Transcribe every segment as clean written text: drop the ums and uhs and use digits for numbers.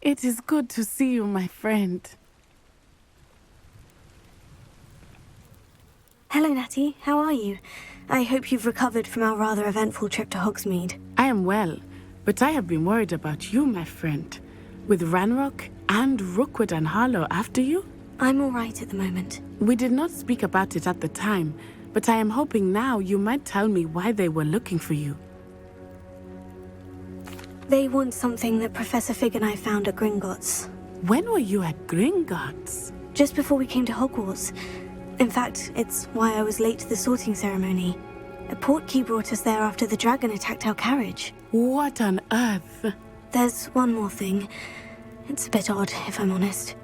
It is good to see you, my friend. Hello, Natty. How are you? I hope you've recovered from our rather eventful trip to Hogsmeade. I am well, but I have been worried about you, my friend. With Ranrock and Rookwood and Harlow after you? I'm all right at the moment. We did not speak about it at the time, but I am hoping now you might tell me why they were looking for you. They want something that Professor Fig and I found at Gringotts. When were you at Gringotts? Just before we came to Hogwarts. In fact, it's why I was late to the sorting ceremony. A portkey brought us there after the dragon attacked our carriage. What on earth? There's one more thing. It's a bit odd, if I'm honest.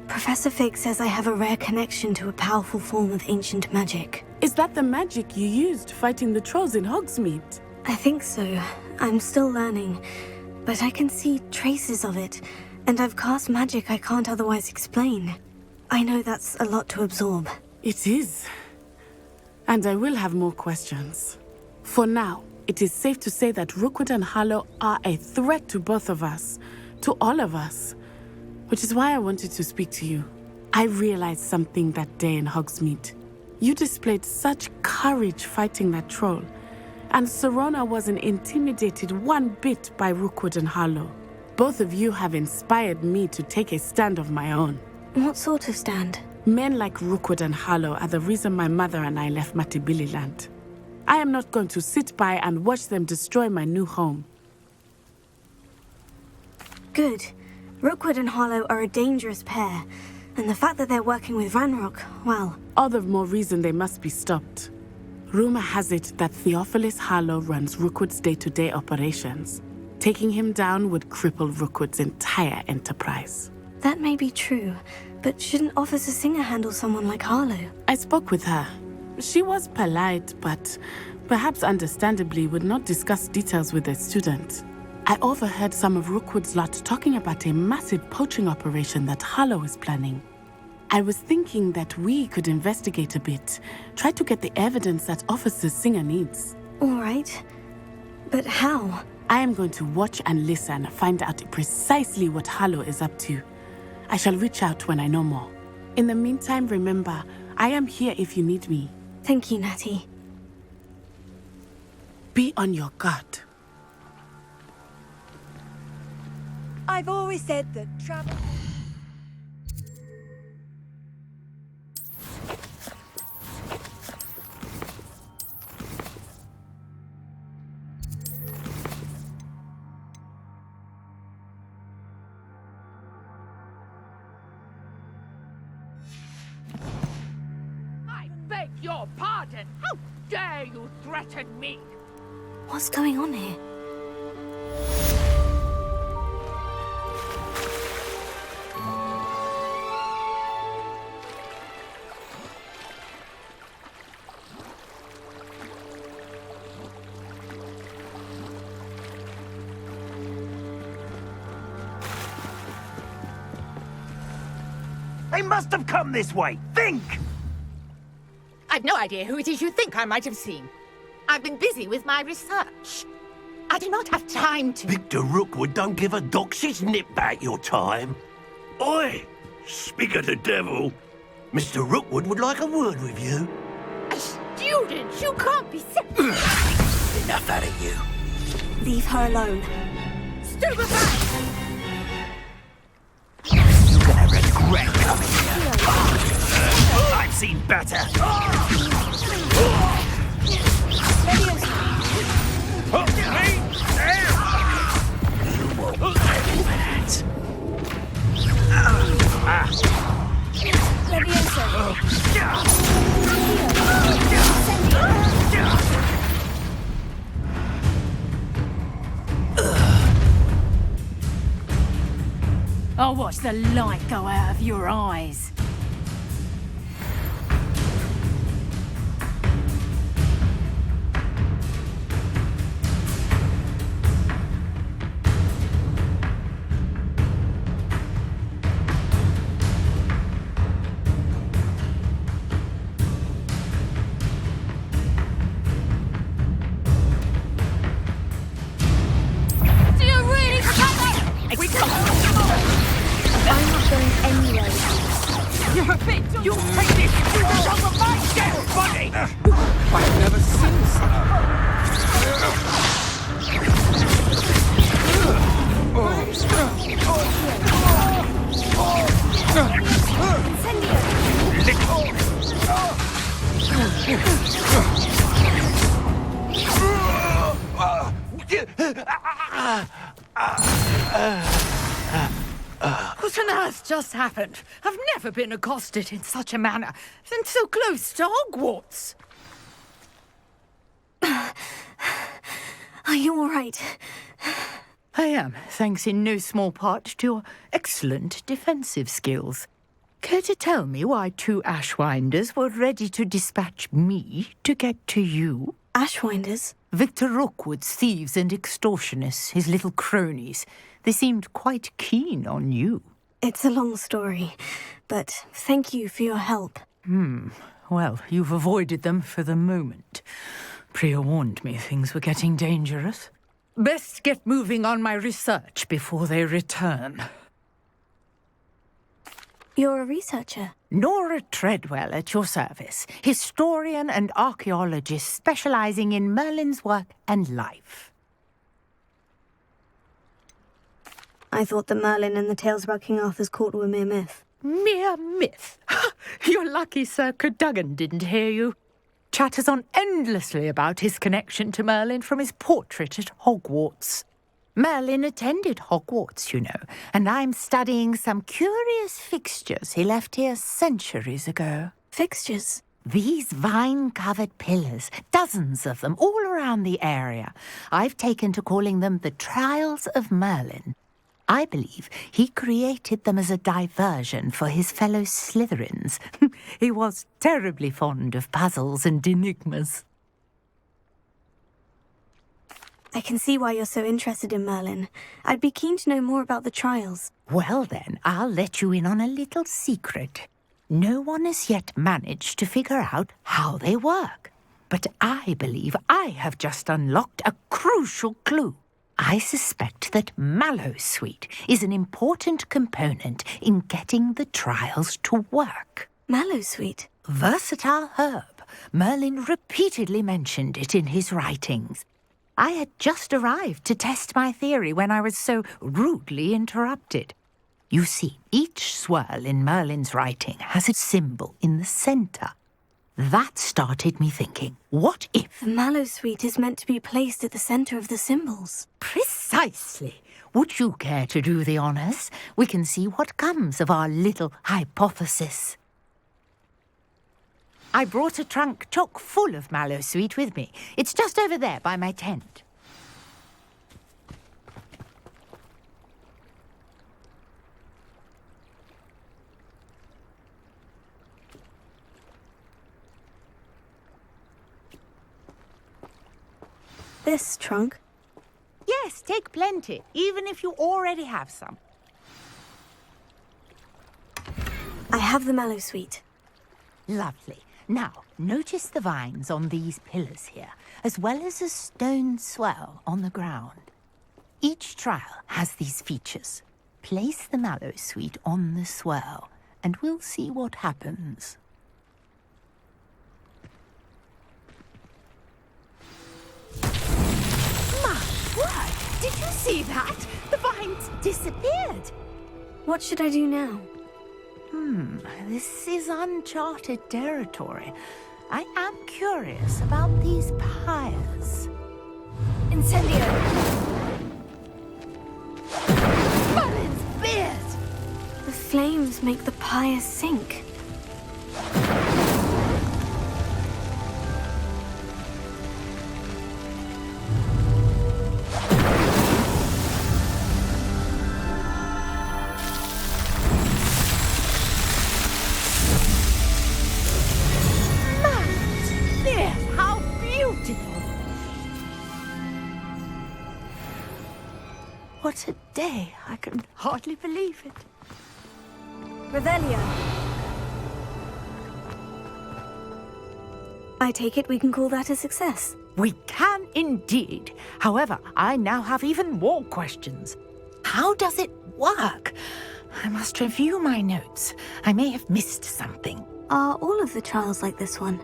Professor Fig says I have a rare connection to a powerful form of ancient magic. Is that the magic you used fighting the trolls in Hogsmeade? I think so. I'm still learning, but I can see traces of it, and I've cast magic I can't otherwise explain. I know that's a lot to absorb. It is. And I will have more questions. For now, it is safe to say that Rookwood and Harlow are a threat to both of us, to all of us, which is why I wanted to speak to you. I realized something that day in Hogsmeade. You displayed such courage fighting that troll, and Serona wasn't intimidated one bit by Rookwood and Harlow. Both of you have inspired me to take a stand of my own. What sort of stand? Men like Rookwood and Harlow are the reason my mother and I left Matabeleland. I am not going to sit by and watch them destroy my new home. Good. Rookwood and Harlow are a dangerous pair, and the fact that they're working with Ranrock, well... All the more reason they must be stopped. Rumor has it that Theophilus Harlow runs Rookwood's day-to-day operations. Taking him down would cripple Rookwood's entire enterprise. That may be true, but shouldn't Officer Singer handle someone like Harlow? I spoke with her. She was polite, but perhaps understandably would not discuss details with a student. I overheard some of Rookwood's lot talking about a massive poaching operation that Harlow is planning. I was thinking that we could investigate a bit, try to get the evidence that Officer Singer needs. All right. But how? I am going to watch and listen, find out precisely what Harlow is up to. I shall reach out when I know more. In the meantime, remember, I am here if you need me. Thank you, Natty. Be on your guard. I've always said that travel... I beg your pardon! How dare you threaten me? What's going on here? They must have come this way! Think! I've no idea who it is you think I might have seen. I've been busy with my research. I do not have time to... Victor Rookwood don't give a doxy's nip back your time. Oi! Speak of the devil. Mr. Rookwood would like a word with you. A student? You can't be... Enough out of you. Leave her alone. Stupefy! You're gonna regret coming here. I've seen better. You won't get that. I'll watch the light go out of your eyes. Do you really... We come on! What on earth just happened? I've never been accosted in such a manner, and so close to Hogwarts. Are you all right? I am, thanks in no small part to your excellent defensive skills. Care to tell me why 2 Ashwinders were ready to dispatch me to get to you? Ashwinders? Victor Rookwood's thieves and extortionists, his little cronies. They seemed quite keen on you. It's a long story, but thank you for your help. Well, you've avoided them for the moment. Priya warned me things were getting dangerous. Best get moving on my research before they return. You're a researcher? Nora Treadwell at your service, historian and archaeologist specializing in Merlin's work and life. I thought that Merlin and the tales about King Arthur's court were mere myth. Mere myth? You're lucky Sir Cadogan didn't hear you. Chatters on endlessly about his connection to Merlin from his portrait at Hogwarts. Merlin attended Hogwarts, you know, and I'm studying some curious fixtures he left here centuries ago. Fixtures? These vine-covered pillars, dozens of them, all around the area. I've taken to calling them the Trials of Merlin. I believe he created them as a diversion for his fellow Slytherins. He was terribly fond of puzzles and enigmas. I can see why you're so interested in Merlin. I'd be keen to know more about the trials. Well then, I'll let you in on a little secret. No one has yet managed to figure out how they work. But I believe I have just unlocked a crucial clue. I suspect that Mallowsweet is an important component in getting the trials to work. Mallowsweet? Versatile herb. Merlin repeatedly mentioned it in his writings. I had just arrived to test my theory when I was so rudely interrupted. You see, each swirl in Merlin's writing has a symbol in the centre. That started me thinking, what if... The Mallowsweet is meant to be placed at the centre of the symbols. Precisely. Would you care to do the honours? We can see what comes of our little hypothesis. I brought a trunk chock full of Mallowsweet with me. It's just over there by my tent. This trunk? Yes, take plenty, even if you already have some. I have the Mallowsweet. Lovely. Now, notice the vines on these pillars here, as well as a stone swell on the ground. Each trial has these features. Place the Mallowsweet on the swell, and we'll see what happens. My word! Did you see that? The vines disappeared. What should I do now? This is uncharted territory. I am curious about these pyres. Incendio! Merlin's beard! The flames make the pyre sink. What a day. I can hardly believe it. Revelio. I take it we can call that a success. We can indeed. However, I now have even more questions. How does it work? I must review my notes. I may have missed something. Are all of the trials like this one?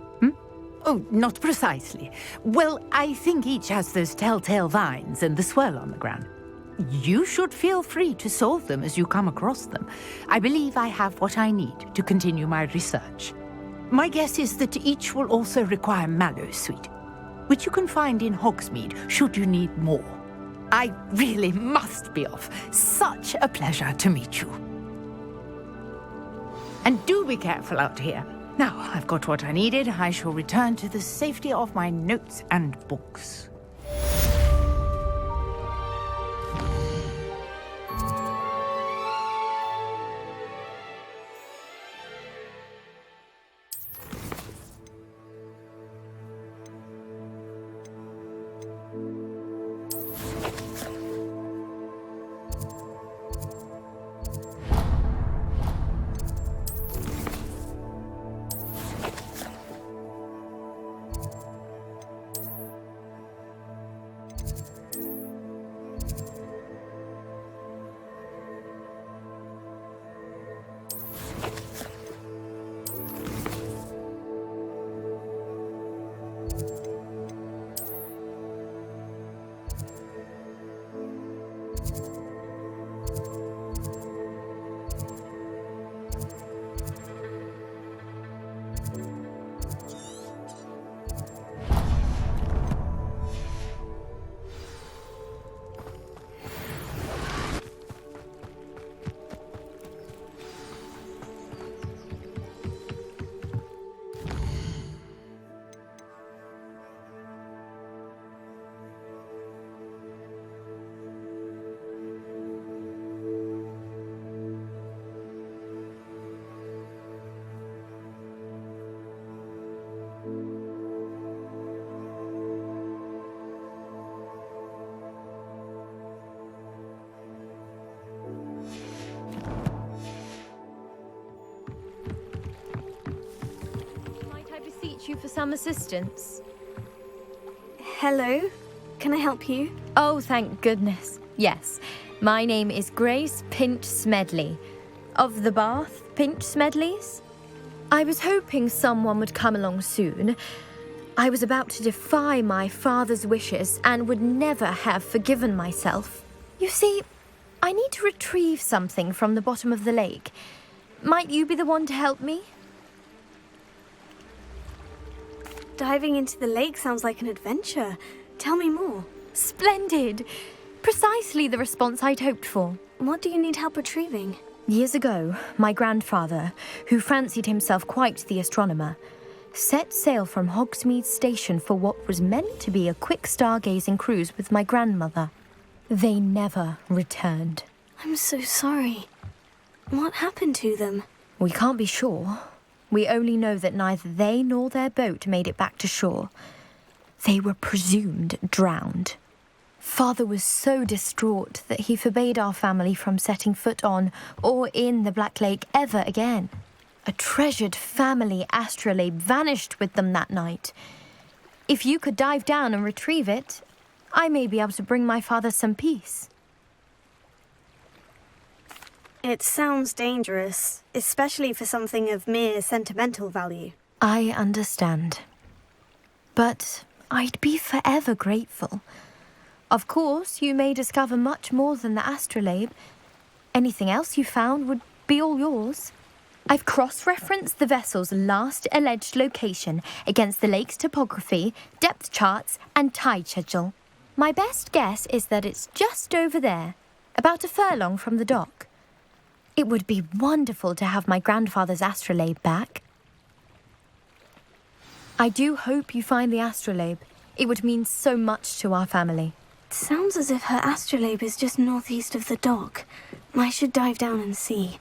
Oh, not precisely. Well, I think each has those telltale vines and the swirl on the ground. You should feel free to solve them as you come across them. I believe I have what I need to continue my research. My guess is that each will also require Mallowsweet, which you can find in Hogsmeade should you need more. I really must be off. Such a pleasure to meet you. And do be careful out here. Now, I've got what I needed. I shall return to the safety of my notes and books. You for some assistance? Hello? Can I help you? Oh, thank goodness. Yes. My name is Grace Pinch Smedley. Of the Bath Pinch Smedleys? I was hoping someone would come along soon. I was about to defy my father's wishes and would never have forgiven myself. You see, I need to retrieve something from the bottom of the lake. Might you be the one to help me? Diving into the lake sounds like an adventure. Tell me more. Splendid! Precisely the response I'd hoped for. What do you need help retrieving? Years ago, my grandfather, who fancied himself quite the astronomer, set sail from Hogsmeade Station for what was meant to be a quick stargazing cruise with my grandmother. They never returned. I'm so sorry. What happened to them? We can't be sure. We only know that neither they nor their boat made it back to shore. They were presumed drowned. Father was so distraught that he forbade our family from setting foot on or in the Black Lake ever again. A treasured family astrolabe vanished with them that night. If you could dive down and retrieve it, I may be able to bring my father some peace. It sounds dangerous, especially for something of mere sentimental value. I understand. But I'd be forever grateful. Of course, you may discover much more than the astrolabe. Anything else you found would be all yours. I've cross-referenced the vessel's last alleged location against the lake's topography, depth charts, and tide schedule. My best guess is that it's just over there, about a furlong from the dock. It would be wonderful to have my grandfather's astrolabe back. I do hope you find the astrolabe. It would mean so much to our family. It sounds as if her astrolabe is just northeast of the dock. I should dive down and see.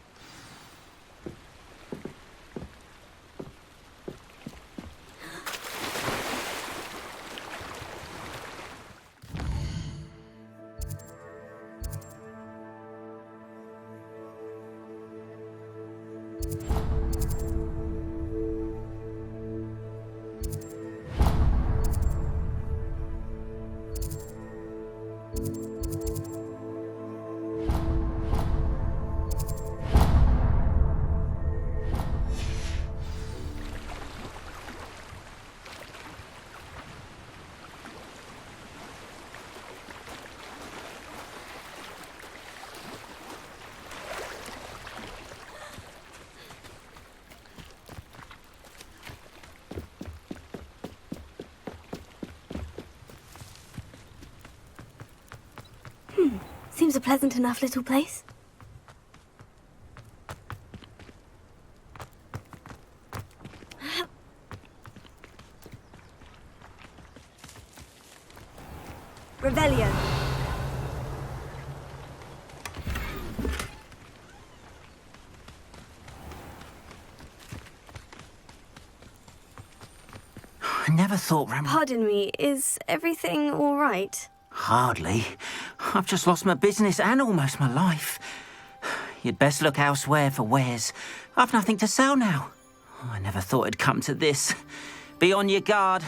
seems a pleasant enough little place. Revelio. I never thought Pardon me, is everything all right? Hardly. I've just lost my business and almost my life. You'd best look elsewhere for wares. I've nothing to sell now. I never thought it'd come to this. Be on your guard.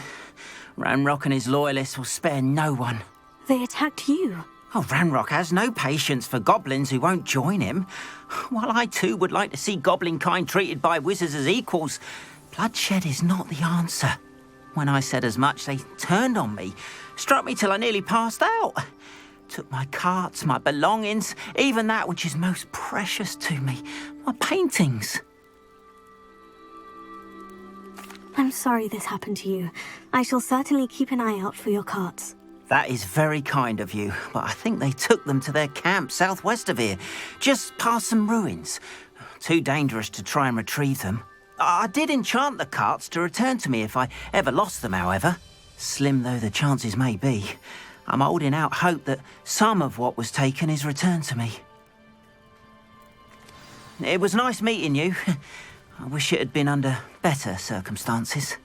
Ranrock and his loyalists will spare no one. They attacked you. Oh, Ranrock has no patience for goblins who won't join him. While I too would like to see goblin kind treated by wizards as equals, bloodshed is not the answer. When I said as much, they turned on me, struck me till I nearly passed out. Took my carts, my belongings, even that which is most precious to me, my paintings. I'm sorry this happened to you. I shall certainly keep an eye out for your carts. That is very kind of you, but I think they took them to their camp southwest of here, just past some ruins. Too dangerous to try and retrieve them. I did enchant the carts to return to me if I ever lost them, however. Slim though the chances may be, I'm holding out hope that some of what was taken is returned to me. It was nice meeting you. I wish it had been under better circumstances.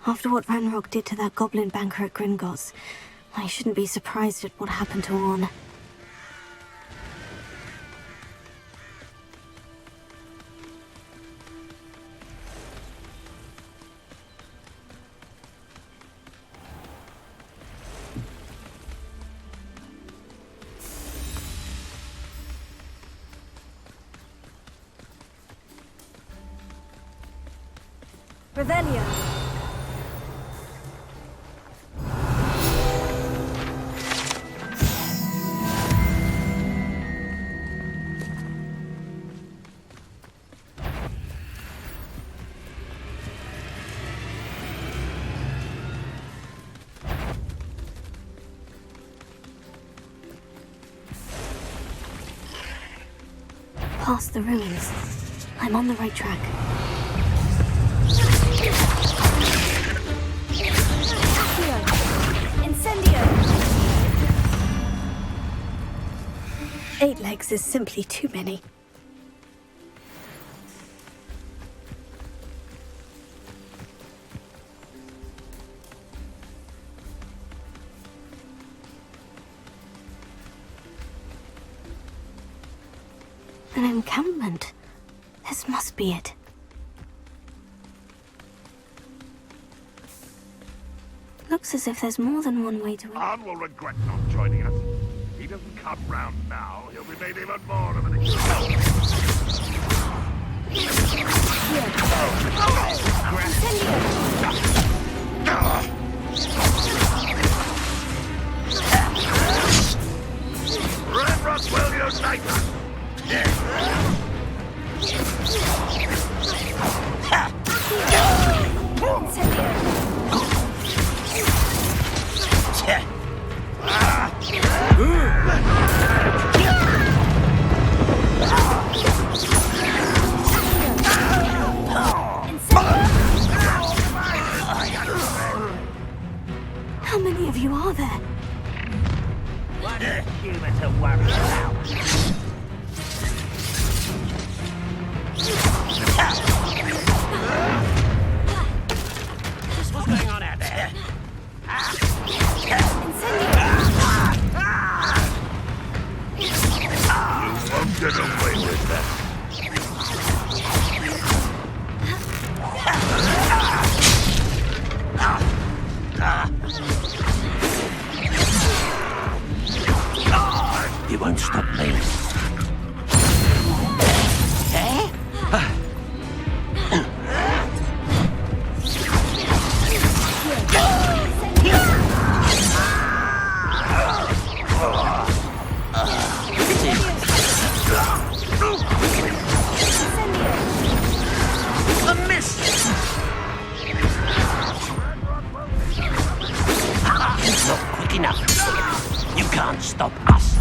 After what Ranrock did to that goblin banker at Gringotts, I shouldn't be surprised at what happened to Orn. Revelio. Past the ruins. I'm on the right track. Incendio! 8 legs is simply too many. An encampment. This must be it. Looks as if there's more than one way to it. Arn will regret not joining us. If he doesn't come round now, he'll be made even more of an example. Ranrock will unite us! How many of you are there? What a human to worry about. What's going on out there? You won't get away with that. You won't stop me. enough. You can't stop us.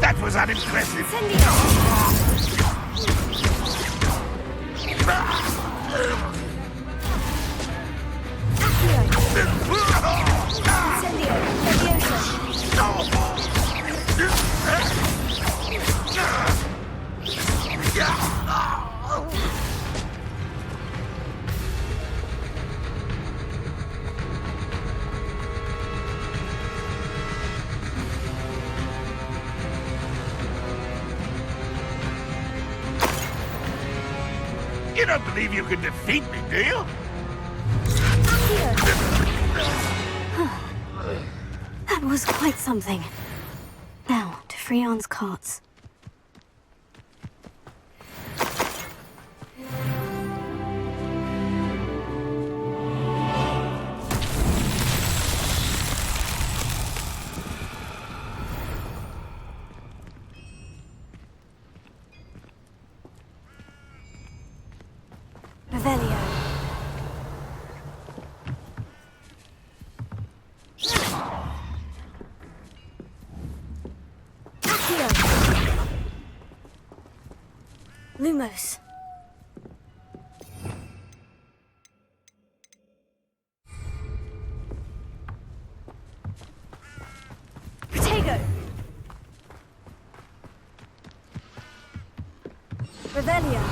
That was unimpressive. You don't believe you can defeat me, do you? That was quite something. Now, to Freon's carts. Revelio. Accio. Lumos. Protego. Revelio.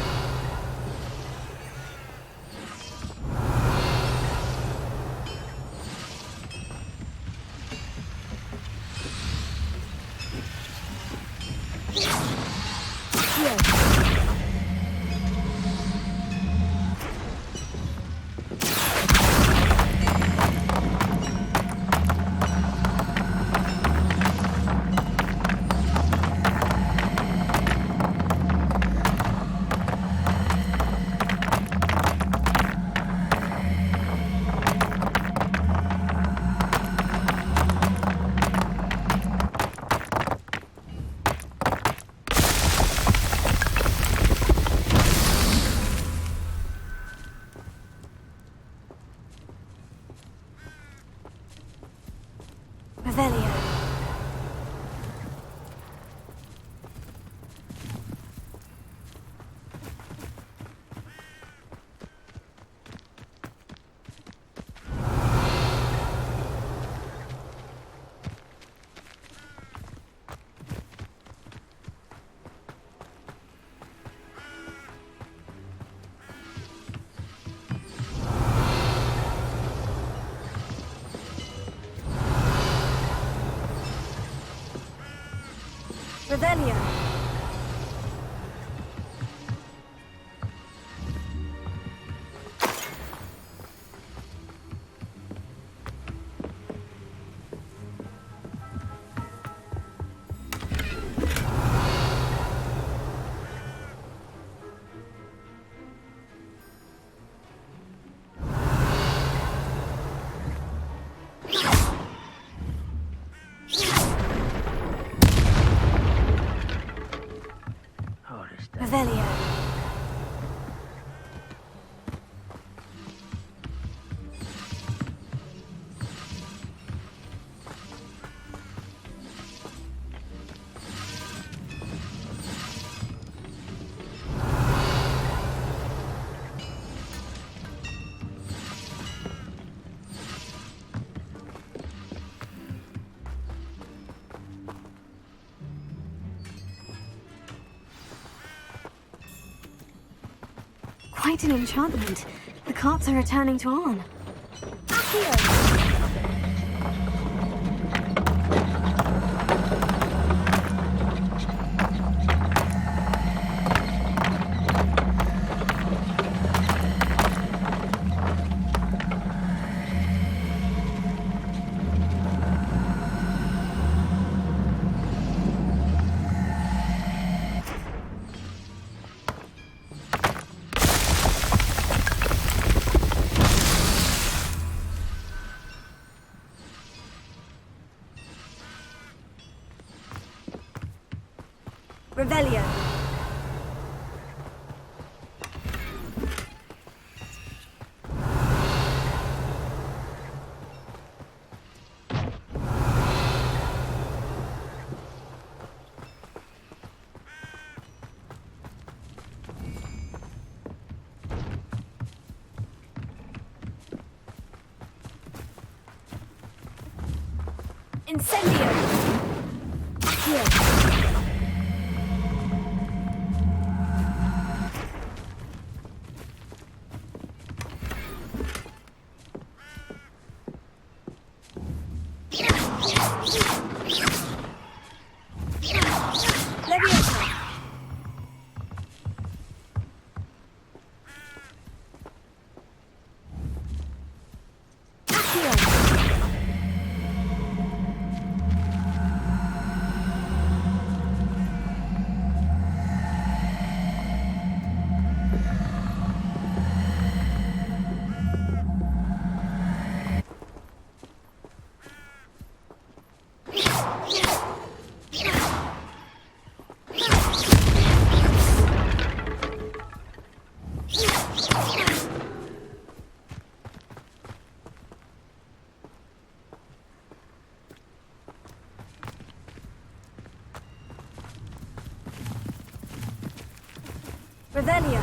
Revelio. Revelio. Revelio. Quite an enchantment. The carts are returning to Arn. Revelio. Incendio! Accio! Leviosa! Accio! Revelio.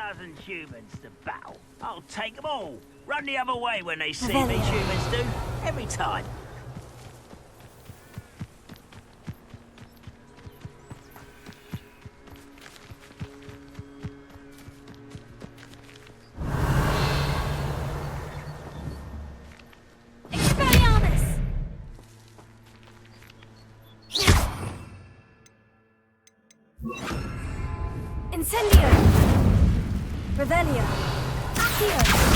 1,000 humans to battle. I'll take them all. Run the other way when they see me, humans do. Every time. Incendio! Revelio! Accio!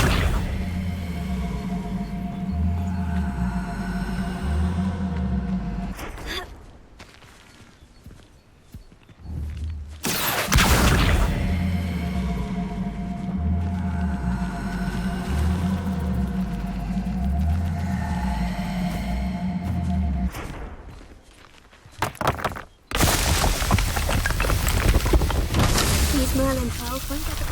Merlin 12 won't get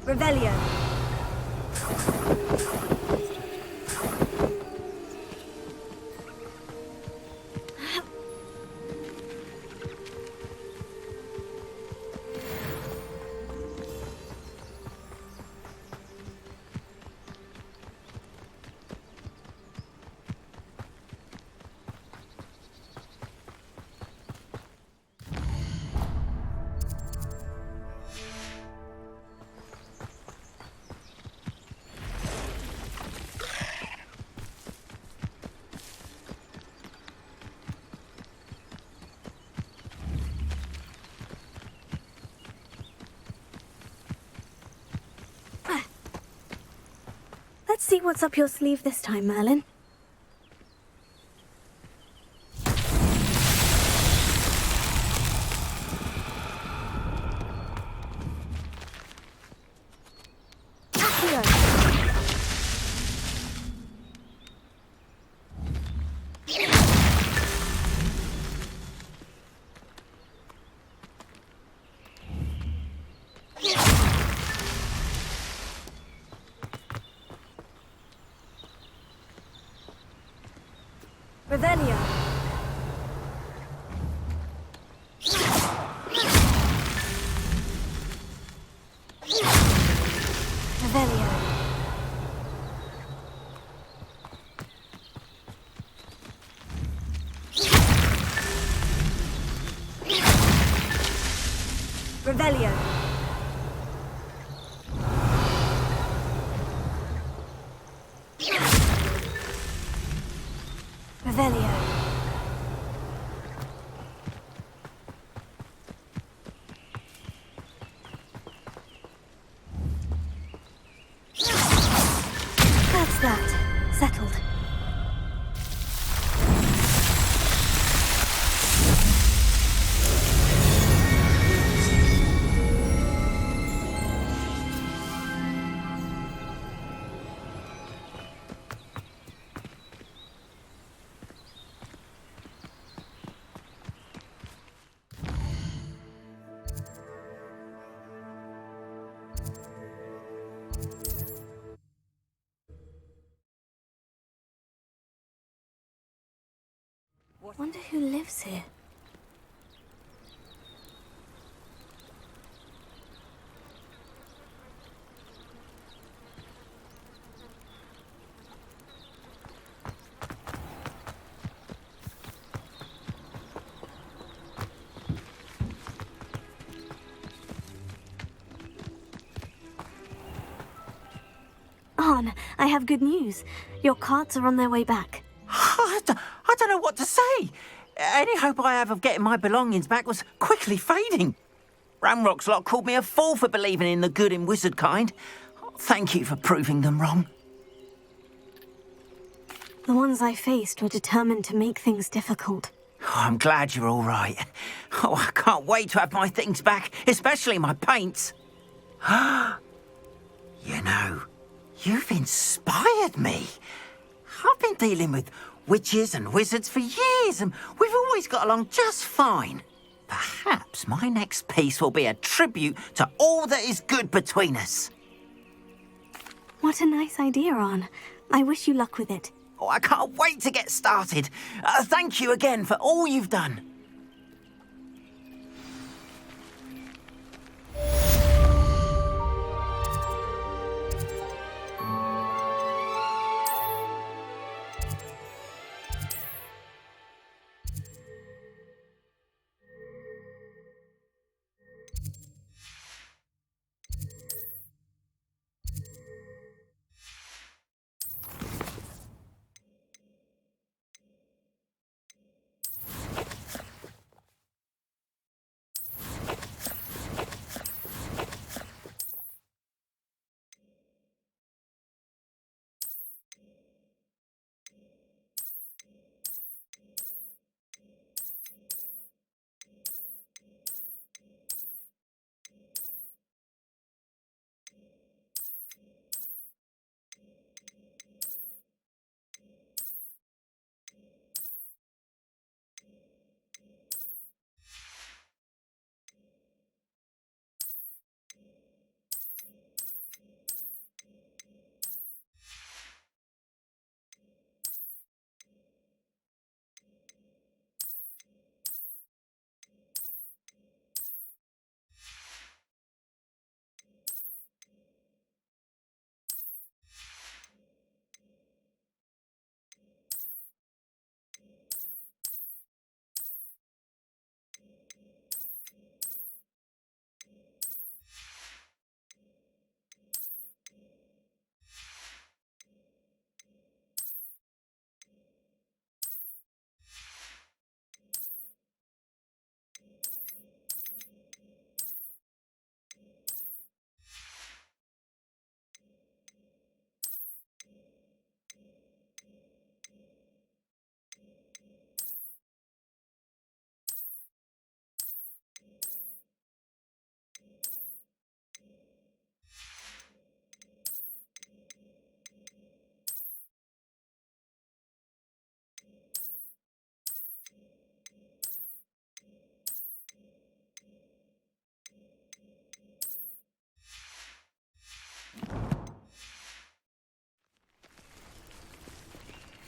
Revelio. Let's see what's up your sleeve this time, Merlin. Revelio. Revelio. Revelio. Revelio. That's that. Settled. Wonder who lives here. Arn, I have good news. Your carts are on their way back. I don't know what to say. Any hope I have of getting my belongings back was quickly fading. Ramrock's lot called me a fool for believing in the good in wizard kind. Thank you for proving them wrong. The ones I faced were determined to make things difficult. Oh, I'm glad you're all right. Oh, I can't wait to have my things back, especially my paints. You know, you've inspired me. I've been dealing with witches and wizards for years, and we've always got along just fine. Perhaps my next piece will be a tribute to all that is good between us. What a nice idea, Arn. I wish you luck with it. Oh, I can't wait to get started. Thank you again for all you've done.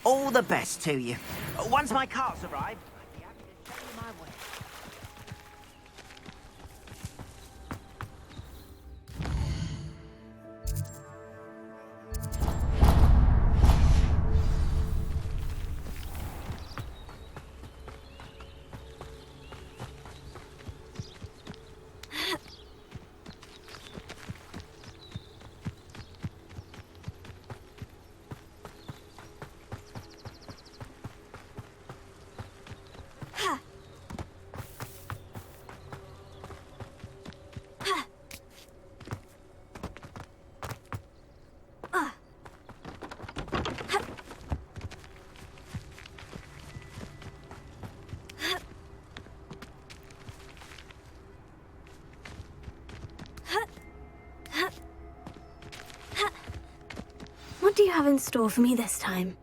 All the best to you. Once my cart's arrived, I'd be happy to show you my way. What do you have in store for me this time?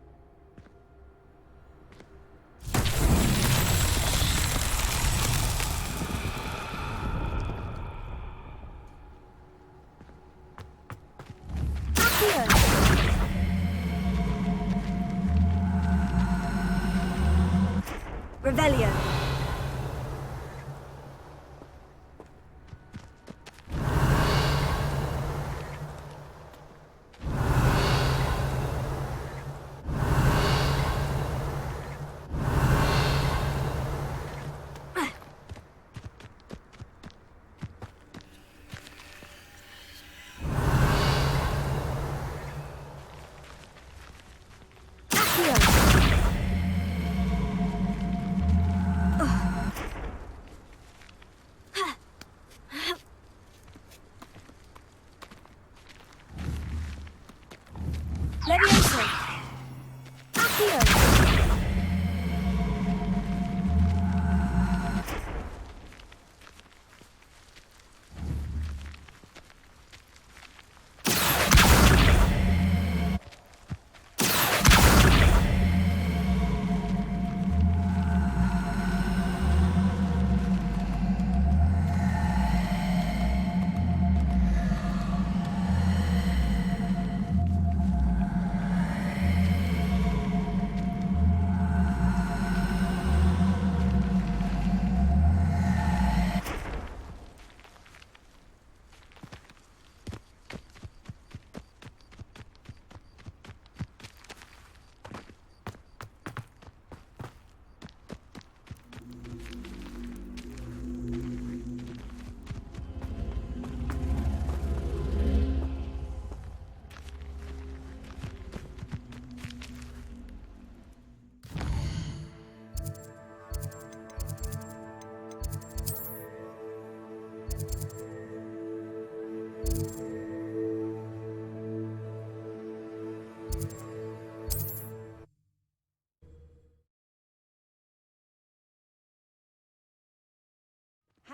Revelio. Levioso. Accio.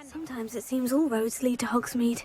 Sometimes it seems all roads lead to Hogsmeade.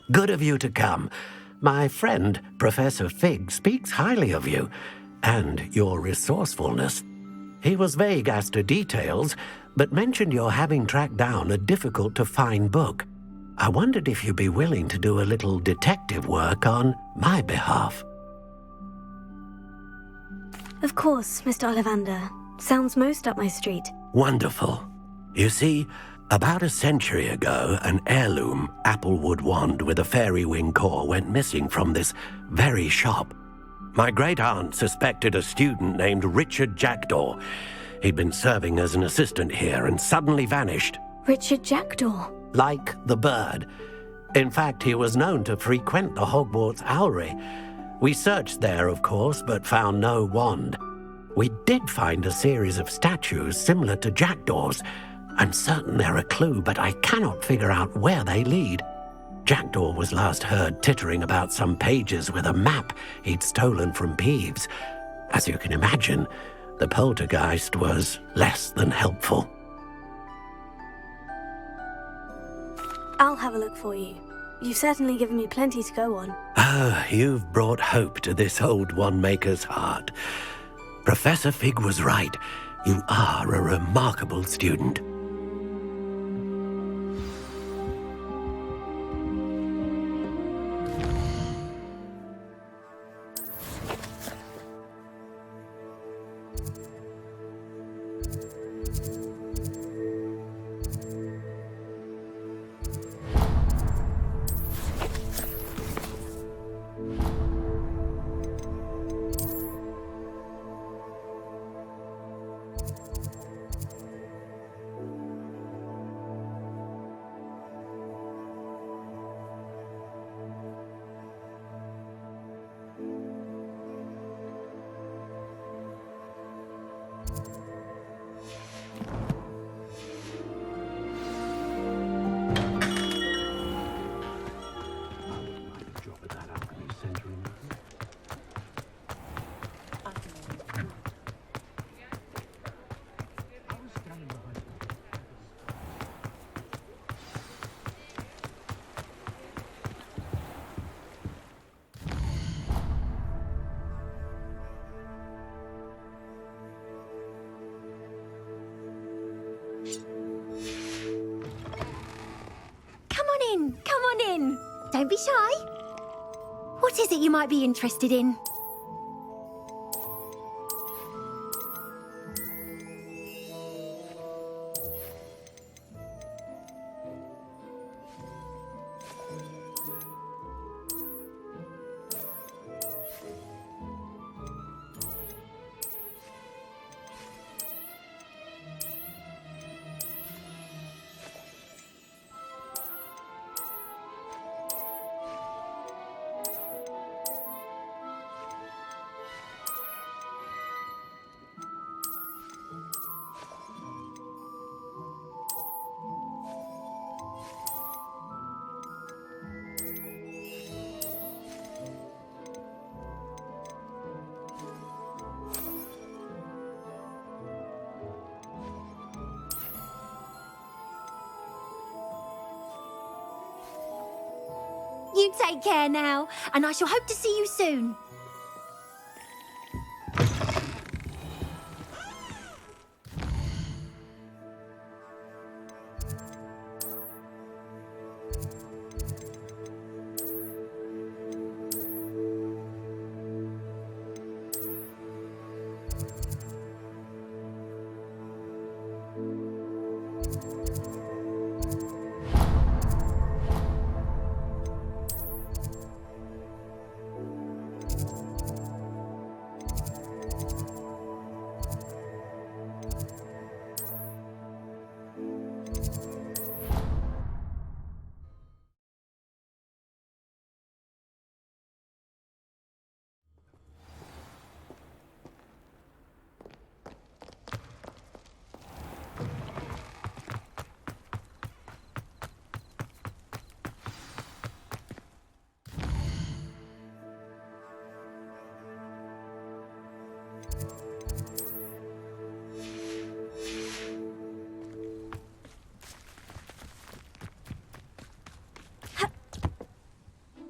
Good of you to come. My friend, Professor Fig, speaks highly of you and your resourcefulness. He was vague as to details, but mentioned your having tracked down a difficult-to-find book. I wondered if you'd be willing to do a little detective work on my behalf. Of course, Mr. Ollivander. Sounds most up my street. Wonderful. You see, about a century ago, an heirloom applewood wand with a fairy wing core went missing from this very shop. My great-aunt suspected a student named Richard Jackdaw. He'd been serving as an assistant here and suddenly vanished. Richard Jackdaw? Like the bird. In fact, he was known to frequent the Hogwarts Owlery. We searched there, of course, but found no wand. We did find a series of statues similar to Jackdaw's. I'm certain they're a clue, but I cannot figure out where they lead. Jackdaw was last heard tittering about some pages with a map he'd stolen from Peeves. As you can imagine, the poltergeist was less than helpful. I'll have a look for you. You've certainly given me plenty to go on. You've brought hope to this old one-maker's heart. Professor Fig was right. You are a remarkable student. Come on in. Don't be shy. What is it you might be interested in? You take care now, and I shall hope to see you soon.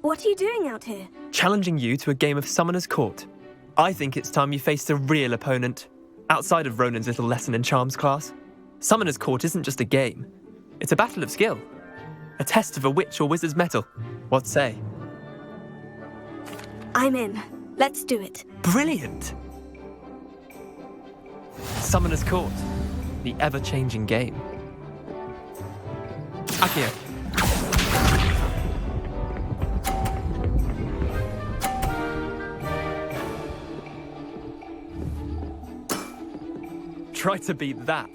What are you doing out here? Challenging you to a game of Summoner's Court. I think it's time you faced a real opponent, outside of Ronan's little lesson in charms class. Summoner's Court isn't just a game. It's a battle of skill. A test of a witch or wizard's mettle. What say? I'm in. Let's do it. Brilliant! Summoner's Court. The ever-changing game. Akio. Try to beat that.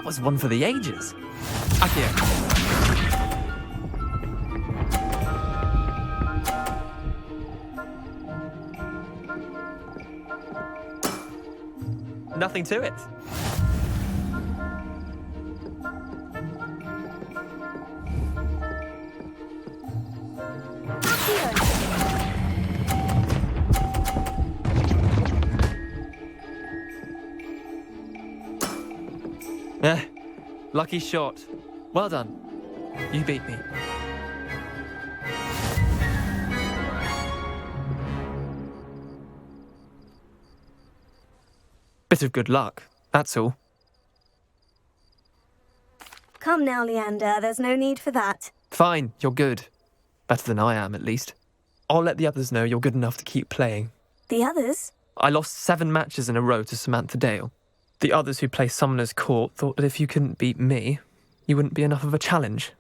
was one for the ages. Akio. Nothing to it. Lucky shot. Well done. You beat me. Bit of good luck, that's all. Come now, Leander, there's no need for that. Fine, you're good. Better than I am, at least. I'll let the others know you're good enough to keep playing. The others? I lost 7 matches in a row to Samantha Dale. The others who play Summoner's Court thought that if you couldn't beat me, you wouldn't be enough of a challenge.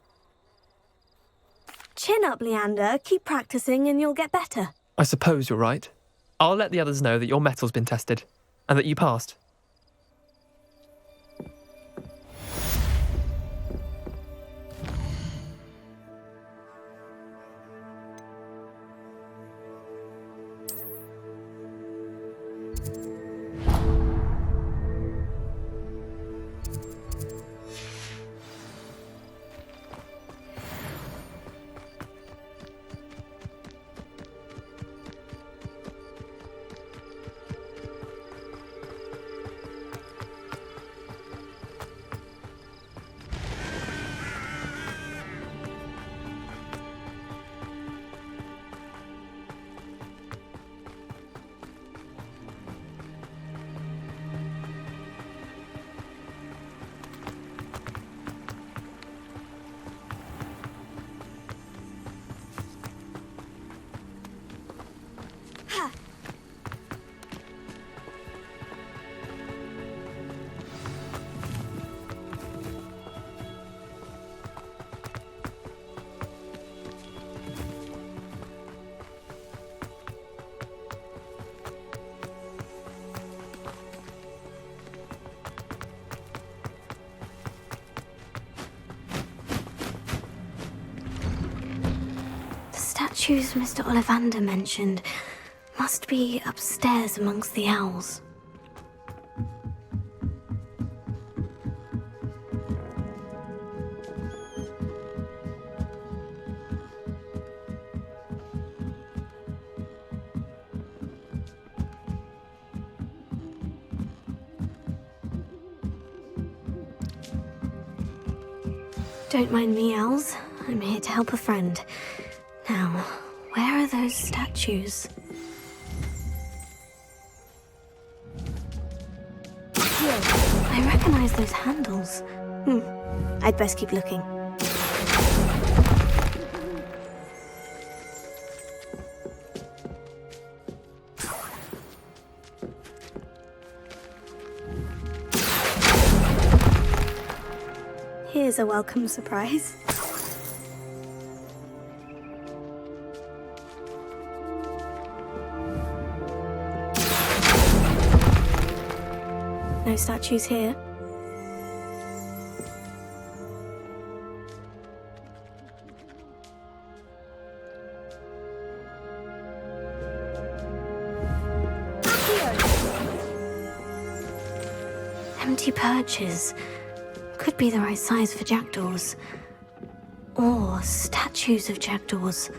Chin up, Leander. Keep practicing and you'll get better. I suppose you're right. I'll let the others know that your metal's been tested, and that you passed. Statues Mr. Ollivander mentioned must be upstairs amongst the owls. Don't mind me, owls. I'm here to help a friend. Now, where are those statues? I recognize those handles. I'd best keep looking. Here's a welcome surprise. No statues here. Empty perches. Could be the right size for jackdaws. Or statues of jackdaws.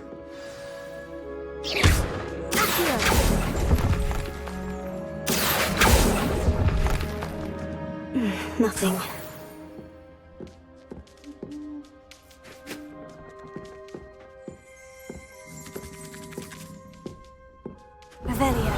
Nothing. Revelio.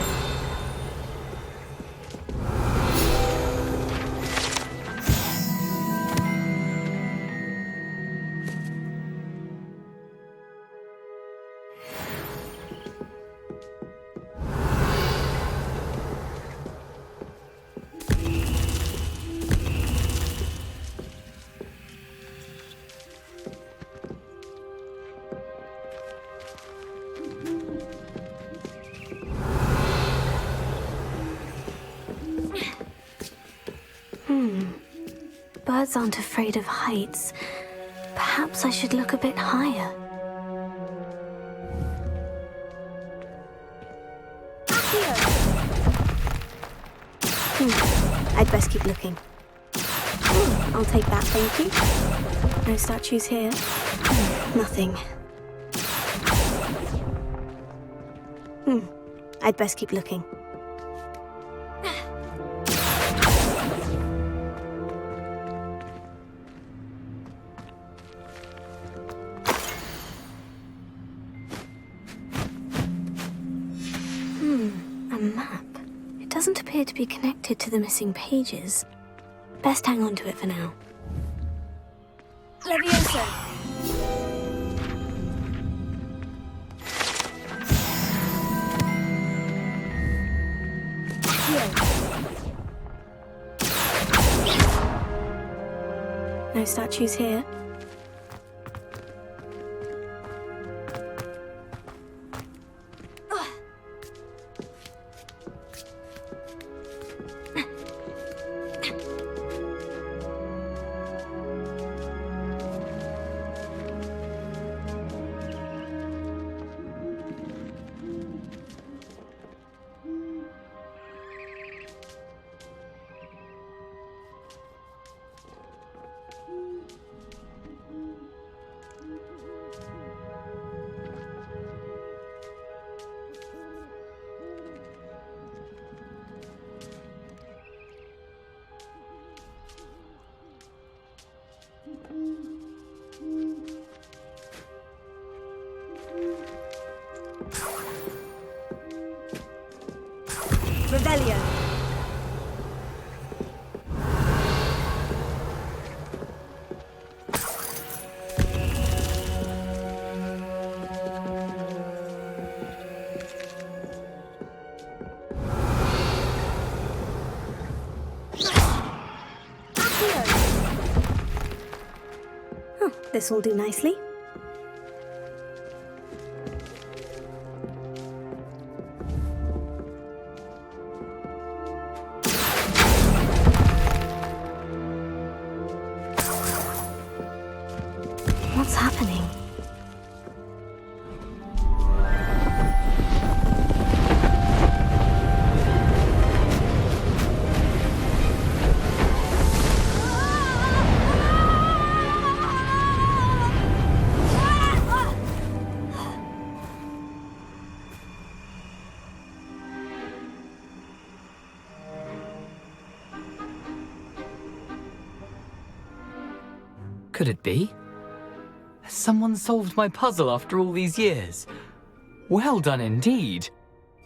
birds aren't afraid of heights, perhaps I should look a bit higher. I'd best keep looking. I'll take that, thank you. No statues here. Nothing. I'd best keep looking. A map. It doesn't appear to be connected to the missing pages. Best hang on to it for now. Levioso! No statues here. Revelio. Oh, this will do nicely. What's happening? Could it be? Has someone solved my puzzle after all these years? Well done indeed.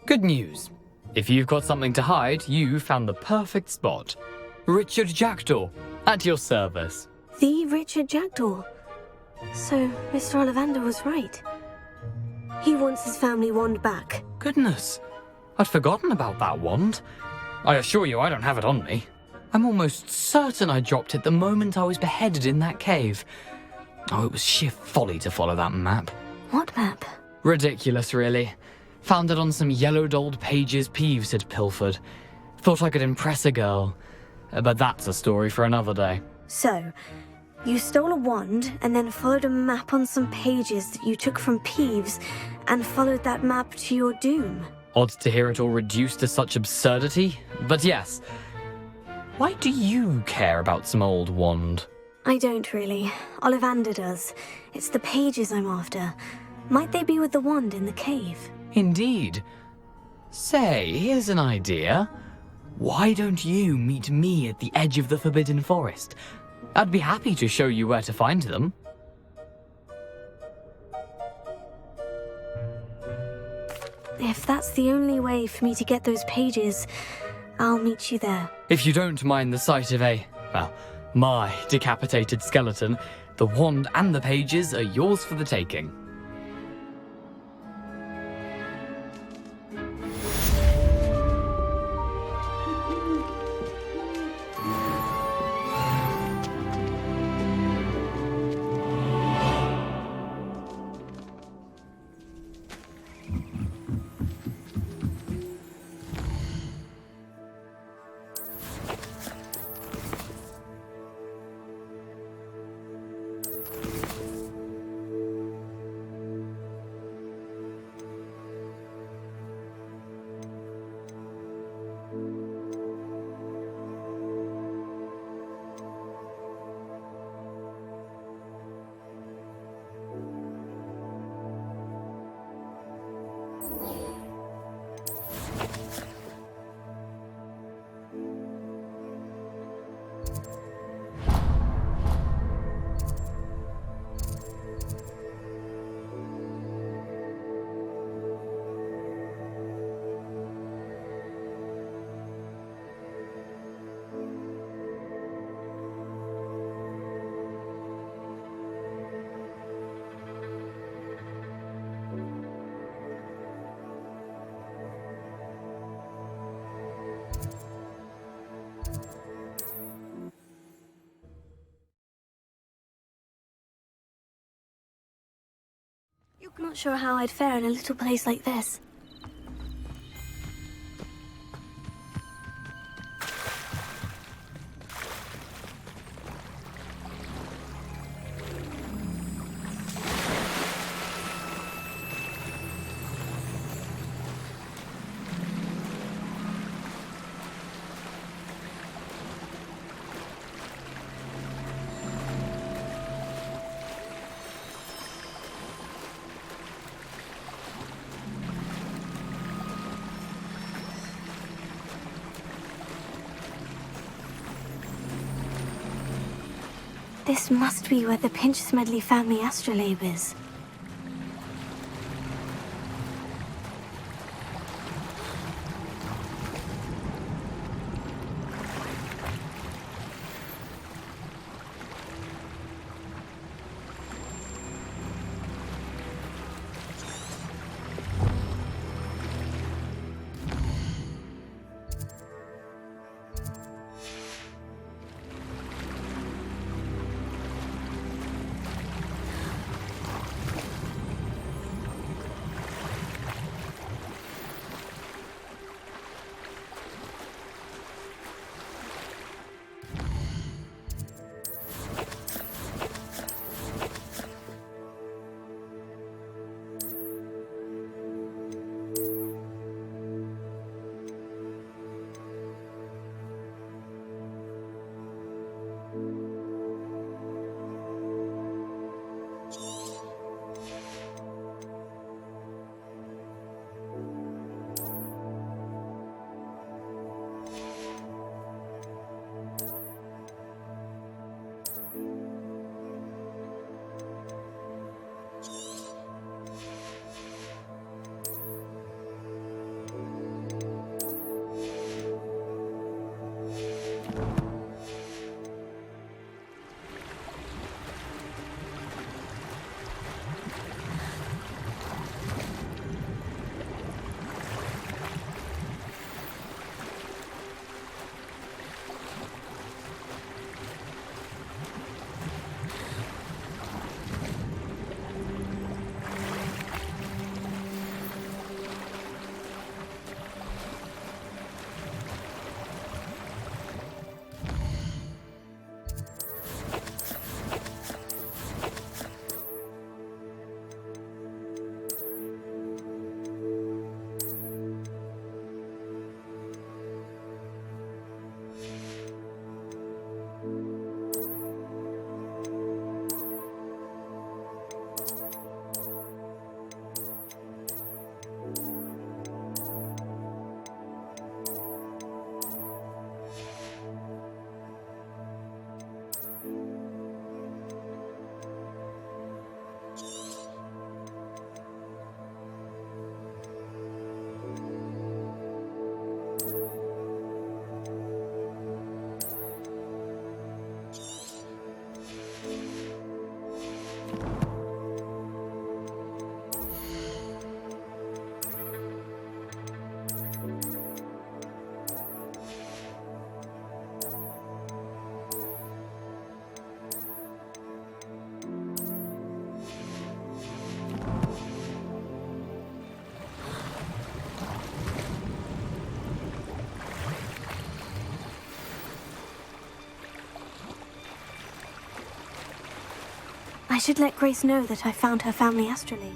Good news. If you've got something to hide, you found the perfect spot. Richard Jackdaw, at your service. The Richard Jackdaw. So, Mr. Ollivander was right. He wants his family wand back. Goodness, I'd forgotten about that wand. I assure you I don't have it on me. I'm almost certain I dropped it the moment I was beheaded in that cave. Oh, it was sheer folly to follow that map. What map? Ridiculous, really. Found it on some yellowed old pages Peeves had pilfered. Thought I could impress a girl. But that's a story for another day. So, you stole a wand and then followed a map on some pages that you took from Peeves and followed that map to your doom. Odd to hear it all reduced to such absurdity, but yes. Why do you care about some old wand? I don't really. Ollivander does. It's the pages I'm after. Might they be with the wand in the cave? Indeed. Say, here's an idea. Why don't you meet me at the edge of the Forbidden Forest? I'd be happy to show you where to find them. If that's the only way for me to get those pages, I'll meet you there. If you don't mind the sight of my decapitated skeleton, the wand and the pages are yours for the taking. Not sure how I'd fare in a little place like this. This must be where the Pinch-Smedley family astrolabe is. I should let Grace know that I found her family astrolabe.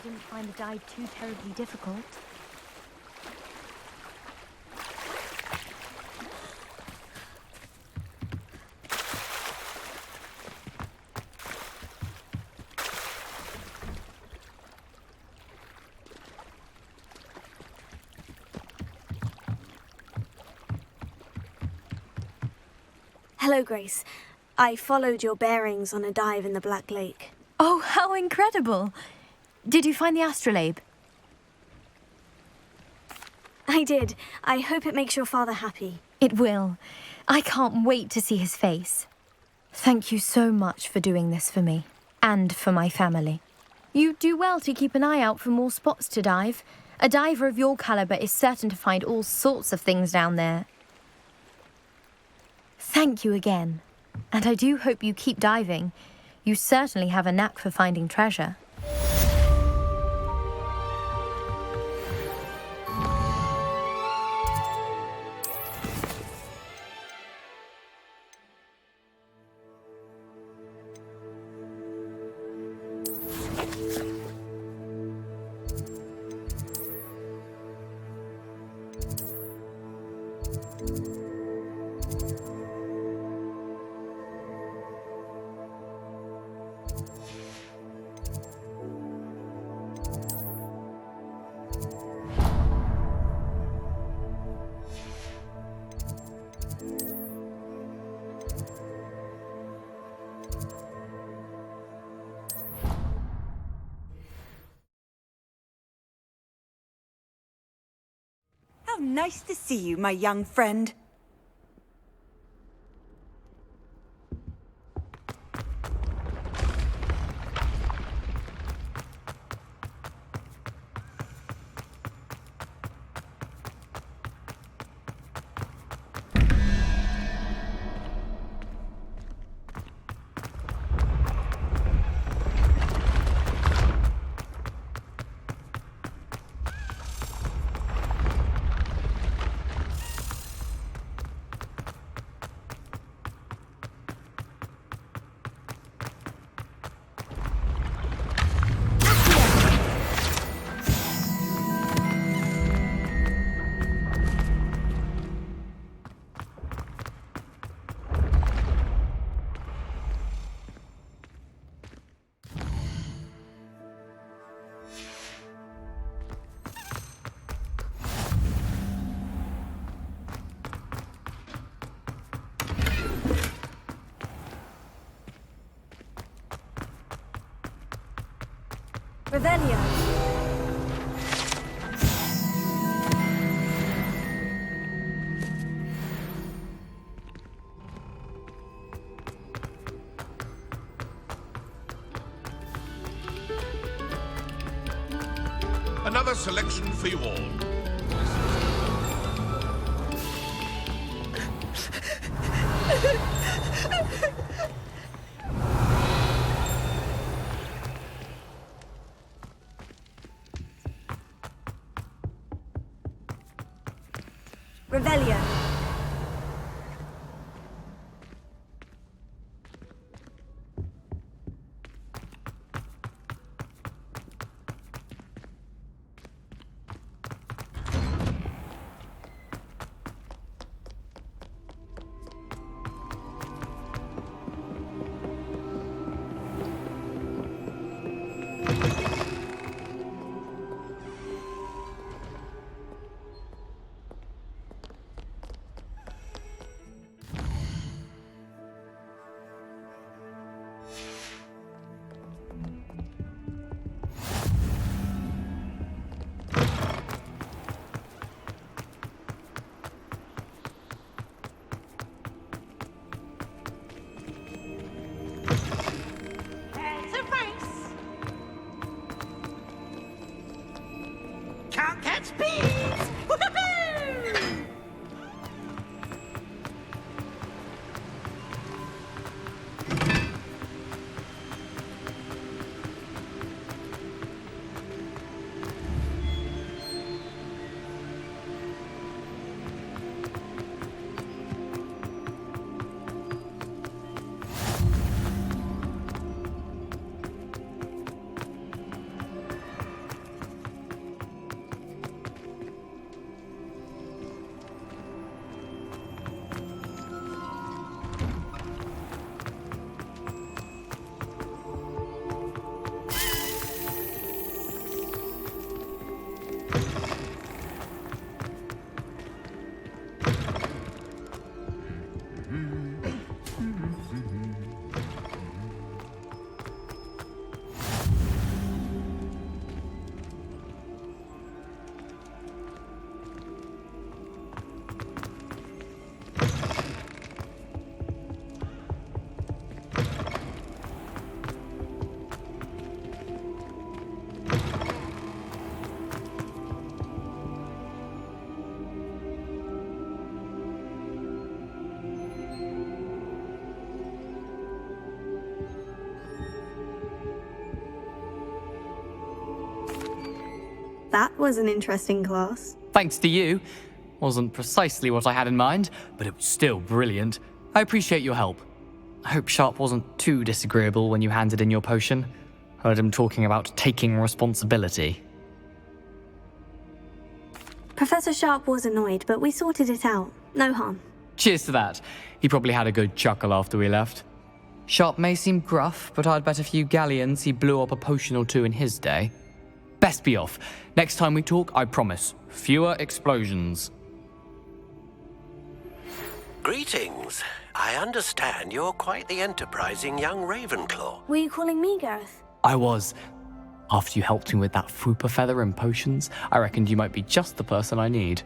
didn't find the dive too terribly difficult. Hello, Grace. I followed your bearings on a dive in the Black Lake. Oh, how incredible! Did you find the astrolabe? I did. I hope it makes your father happy. It will. I can't wait to see his face. Thank you so much for doing this for me, and for my family. You do well to keep an eye out for more spots to dive. A diver of your caliber is certain to find all sorts of things down there. Thank you again. And I do hope you keep diving. You certainly have a knack for finding treasure. How nice to see you, my young friend. Revelio. Another selection for you all. Revelio. Can't catch bees! Woohoo! That was an interesting class. Thanks to you. Wasn't precisely what I had in mind, but it was still brilliant. I appreciate your help. I hope Sharp wasn't too disagreeable when you handed in your potion. Heard him talking about taking responsibility. Professor Sharp was annoyed, but we sorted it out. No harm. Cheers to that. He probably had a good chuckle after we left. Sharp may seem gruff, but I'd bet a few galleons he blew up a potion or two in his day. Best be off. Next time we talk, I promise, fewer explosions. Greetings. I understand you're quite the enterprising young Ravenclaw. Were you calling me, Gareth? I was. After you helped me with that Fooper feather and potions, I reckoned you might be just the person I need.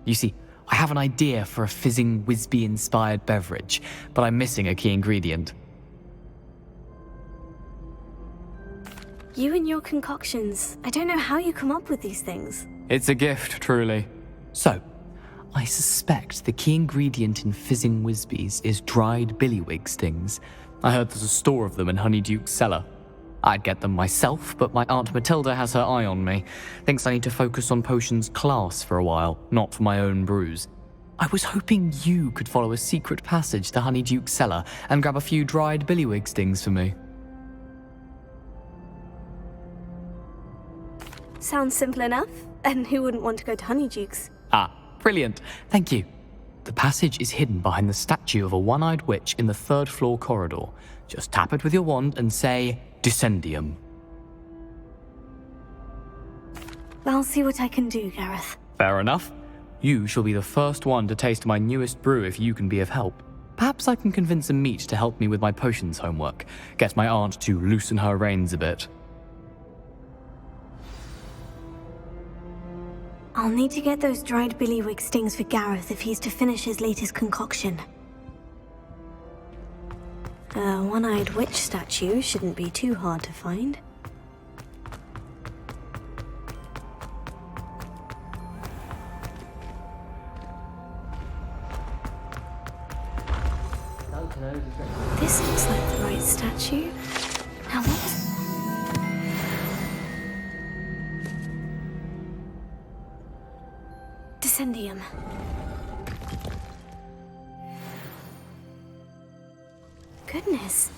You see, I have an idea for a fizzing Whizbee-inspired beverage, but I'm missing a key ingredient. You and your concoctions. I don't know how you come up with these things. It's a gift, truly. So, I suspect the key ingredient in fizzing Whizbees is dried billywig stings. I heard there's a store of them in Honeyduke's cellar. I'd get them myself, but my Aunt Matilda has her eye on me. Thinks I need to focus on potions class for a while, not for my own brews. I was hoping you could follow a secret passage to Honeyduke's cellar and grab a few dried billywig stings for me. Sounds simple enough. And who wouldn't want to go to Honeyduke's? Ah, brilliant. Thank you. The passage is hidden behind the statue of a one-eyed witch in the third-floor corridor. Just tap it with your wand and say, Descendium. I'll see what I can do, Gareth. Fair enough. You shall be the first one to taste my newest brew if you can be of help. Perhaps I can convince a meat to help me with my potions homework. Get my aunt to loosen her reins a bit. I'll need to get those dried billywig stings for Gareth if he's to finish his latest concoction. A one-eyed witch statue shouldn't be too hard to find. This looks like the right statue. Now what? Descendium. Goodness,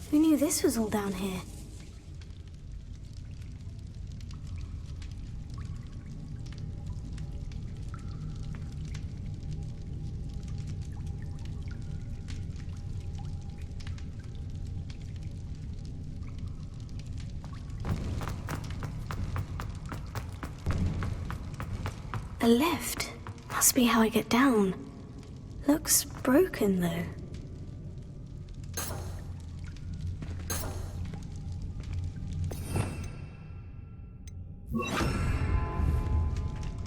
who knew this was all down here? A lift. Must be how I get down. Looks broken, though.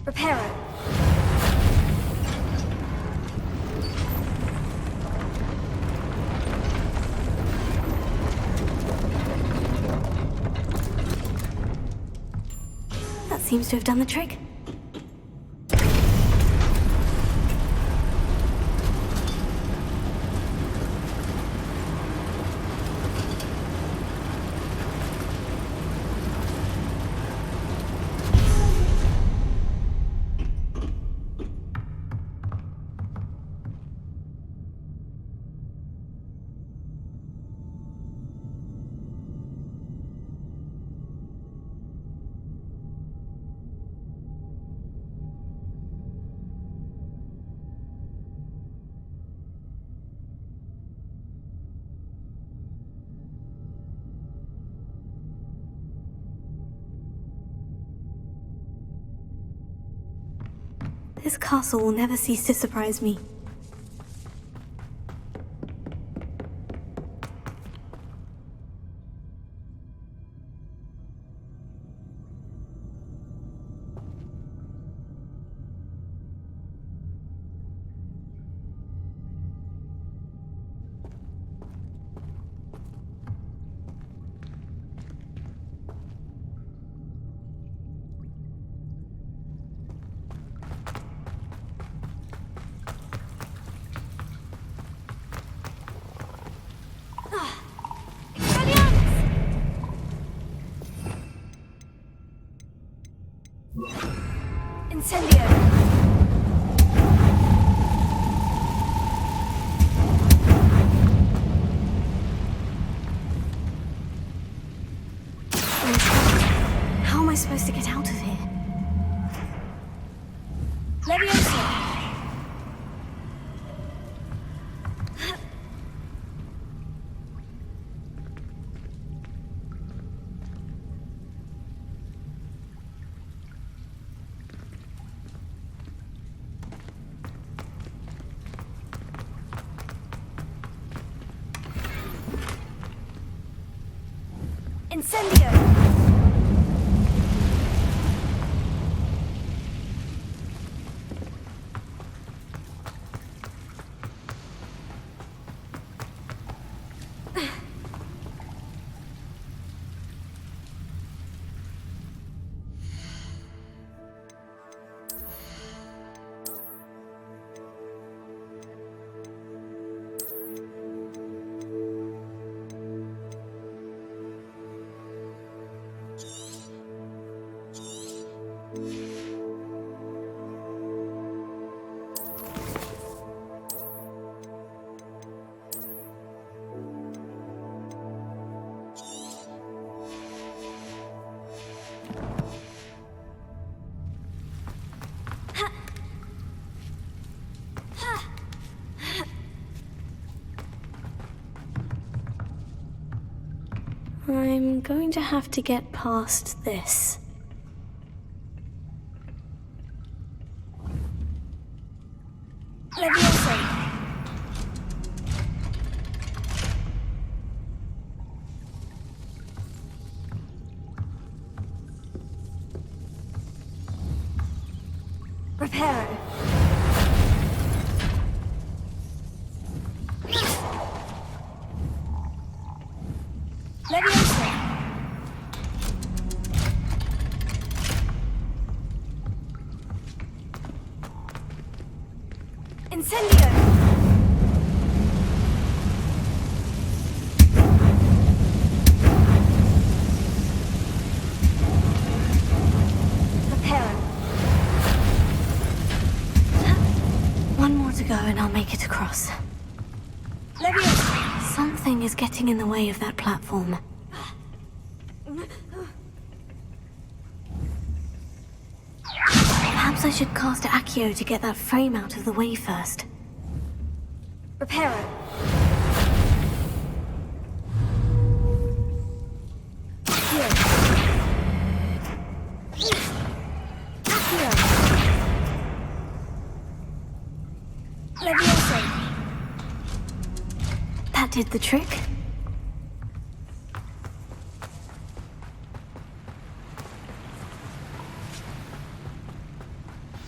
Repair it. That seems to have done the trick. This castle will never cease to surprise me. Incendio! How am I supposed to get out of here? Leviosa! Incendio! I'm going to have to get past this. Leviosa! Reparo! Leviosa! Incendio! Reparo! One more to go and I'll make it across. Leviosa! Something is getting in the way of that platform. Perhaps I should cast Accio to get that frame out of the way first. Reparo. Accio. Accio. Leviosa. That did the trick.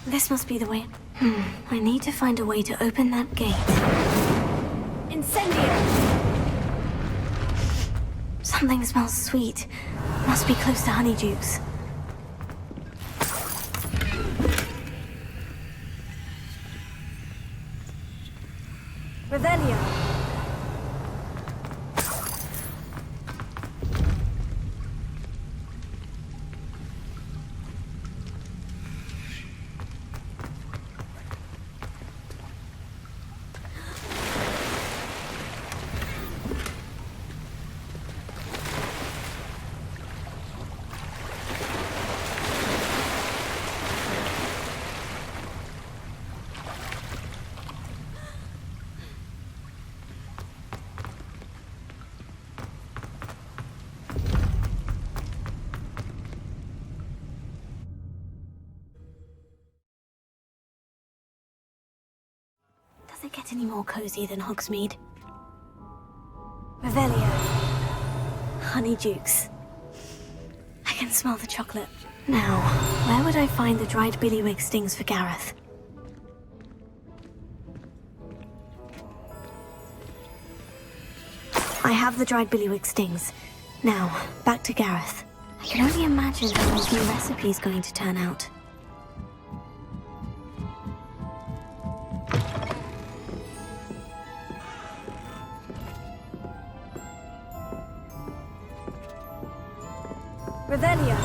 This must be the way. I need to find a way to open that gate. Incendio! Something smells sweet. Must be close to Honeydukes. Revelio! Does it get any more cozy than Hogsmeade? Revelio. Honeydukes. I can smell the chocolate. Now, where would I find the dried billywig stings for Gareth? I have the dried billywig stings. Now, back to Gareth. I can only imagine how his new recipe is going to turn out. Revelio.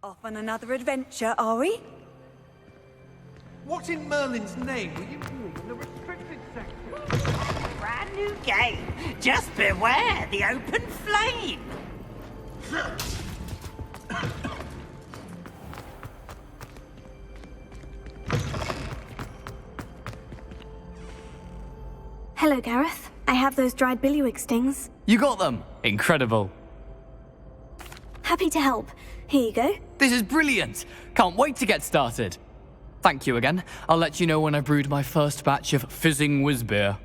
Off on another adventure, are we? What in Merlin's name were you doing in the restricted section? Brand new game. Just beware the open flame. Hello, Gareth. I have those dried billywig stings. You got them! Incredible. Happy to help. Here you go. This is brilliant! Can't wait to get started. Thank you again. I'll let you know when I brewed my first batch of fizzing whiz beer.